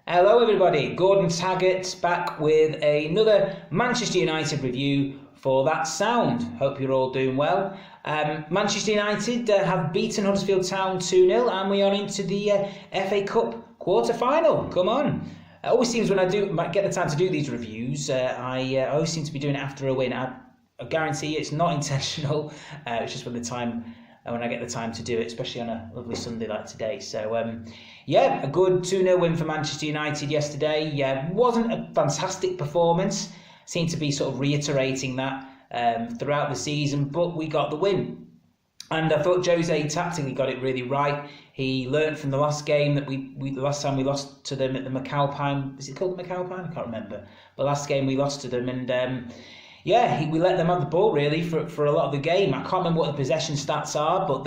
Hello everybody, Gordon Taggart back with another Manchester United review for That Sound. Hope you're all doing well. Manchester United have beaten Huddersfield Town 2-0 and we are into the FA Cup quarter-final. Come on. It always seems when I get the time to do these reviews, I always seem to be doing it after a win. I guarantee it's not intentional, it's just when I get the time to do it, especially on a lovely Sunday like today. So, a good 2-0 win for Manchester United yesterday. Wasn't a fantastic performance. Seemed to be sort of reiterating that throughout the season, but we got the win. And I thought Jose tactically got it really right. He learnt from the last game that the last time we lost to them at the McAlpine. Is it called the McAlpine? I can't remember. But last game we lost to them, and we let them have the ball really for a lot of the game. I can't remember what the possession stats are, but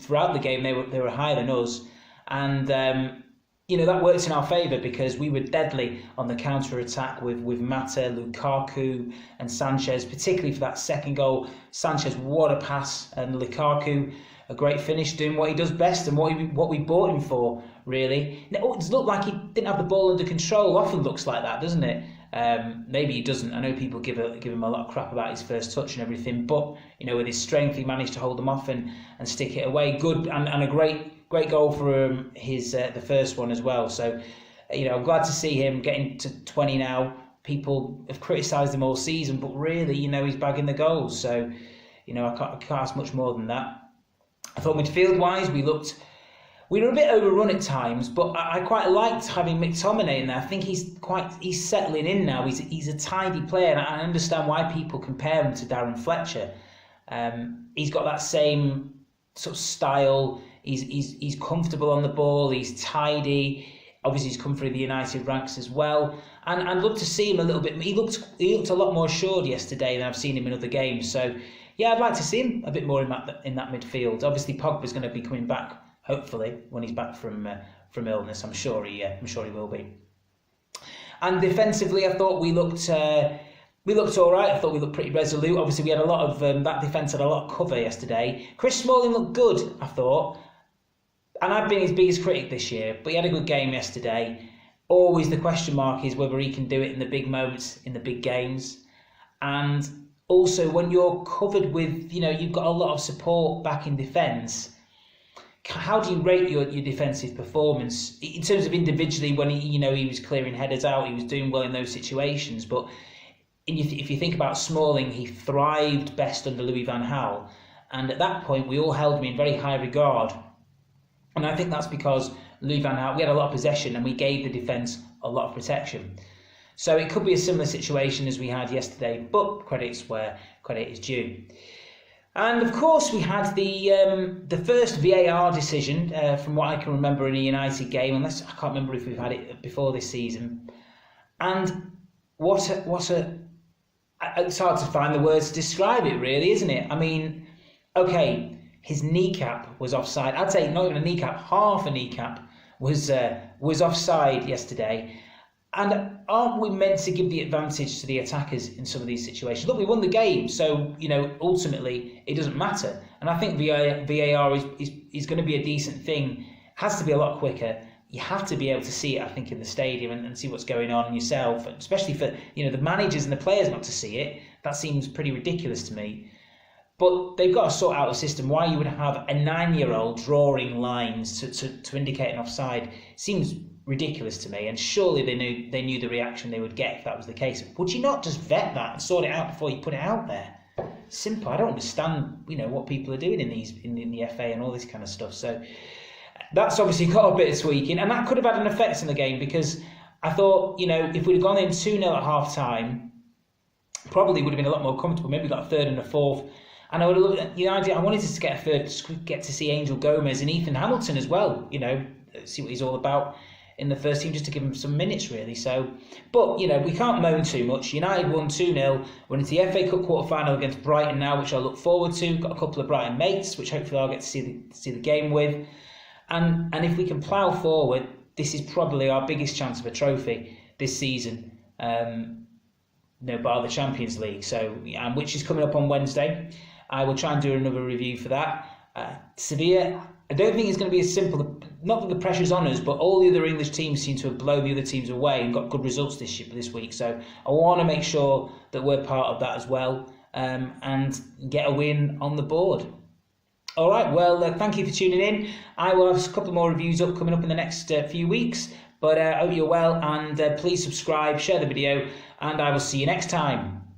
throughout the game they were higher than us, and that worked in our favour because we were deadly on the counter attack with Mata, Lukaku, and Sanchez, particularly for that second goal. Sanchez, what a pass, and Lukaku, a great finish, doing what he does best and what we bought him for. Really, it looked like he didn't have the ball under control. Often looks like that, doesn't it? Maybe he doesn't. I know people give him a lot of crap about his first touch and everything, but with his strength, he managed to hold them off and stick it away. Good and a great goal for his the first one as well. So, I'm glad to see him getting to 20 now. People have criticised him all season, but really, he's bagging the goals. So, I can't ask much more than that. I thought midfield-wise, we were a bit overrun at times, but I quite liked having McTominay in there. I think he's settling in now. He's a tidy player, and I understand why people compare him to Darren Fletcher. He's got that same sort of style. He's comfortable on the ball. He's tidy. Obviously, he's come through the United ranks as well. And I'd love to see him a little bit. He looked a lot more assured yesterday than I've seen him in other games. So yeah, I'd like to see him a bit more in that midfield. Obviously, Pogba's going to be coming back. Hopefully, when he's back from illness, I'm sure he will be. And defensively, I thought we looked all right. I thought we looked pretty resolute. Obviously, we had a lot of that defence had a lot of cover yesterday. Chris Smalling looked good, I thought, and I've been his biggest critic this year. But he had a good game yesterday. Always the question mark is whether he can do it in the big moments, in the big games, and also when you're covered with, you've got a lot of support back in defence. How do you rate your defensive performance in terms of individually when he was clearing headers out, he was doing well in those situations, but if you think about Smalling, he thrived best under Louis van Gaal, and at that point we all held him in very high regard, and I think that's because Louis van Gaal, we had a lot of possession and we gave the defence a lot of protection. So it could be a similar situation as we had yesterday, but credit's where credit is due. And of course, we had the first VAR decision from what I can remember in a United game, unless I can't remember if we've had it before this season. And it's hard to find the words to describe it, really, isn't it? I mean, okay, his kneecap was offside. I'd say not even a kneecap, half a kneecap was offside yesterday. And aren't we meant to give the advantage to the attackers in some of these situations? Look, we won the game, so ultimately it doesn't matter. And I think VAR is going to be a decent thing. It has to be a lot quicker. You have to be able to see it, I think, in the stadium and see what's going on yourself, and especially for the managers and the players not to see it. That seems pretty ridiculous to me. But they've got to sort out a system why you would have a 9-year-old drawing lines to indicate an offside. Seems ridiculous to me, and surely they knew the reaction they would get if that was the case. Would you not just vet that and sort it out before you put it out there? Simple. I don't understand what people are doing in the FA and all this kind of stuff. So that's obviously got a bit of tweaking, and that could have had an effect in the game, because I thought if we'd have gone in 2-0 at half time, probably would have been a lot more comfortable. Maybe got a third and a fourth. And I would have looked at I wanted to get a third, get to see Angel Gomez and Ethan Hamilton as well, see what he's all about in the first team, just to give him some minutes, really. So, but we can't moan too much. United won 2-0. We're into the FA Cup quarter-final against Brighton now, which I look forward to. Got a couple of Brighton mates, which hopefully I'll get to see the game with. And if we can plough forward, this is probably our biggest chance of a trophy this season, bar the Champions League. So, which is coming up on Wednesday. I will try and do another review for that. Sevilla, I don't think it's going to be as simple not that the pressure's on us, but all the other English teams seem to have blown the other teams away and got good results this week. So I want to make sure that we're part of that as well, and get a win on the board. All right, well, thank you for tuning in. I will have a couple more reviews coming up in the next few weeks, but I hope you're well, and please subscribe, share the video, and I will see you next time.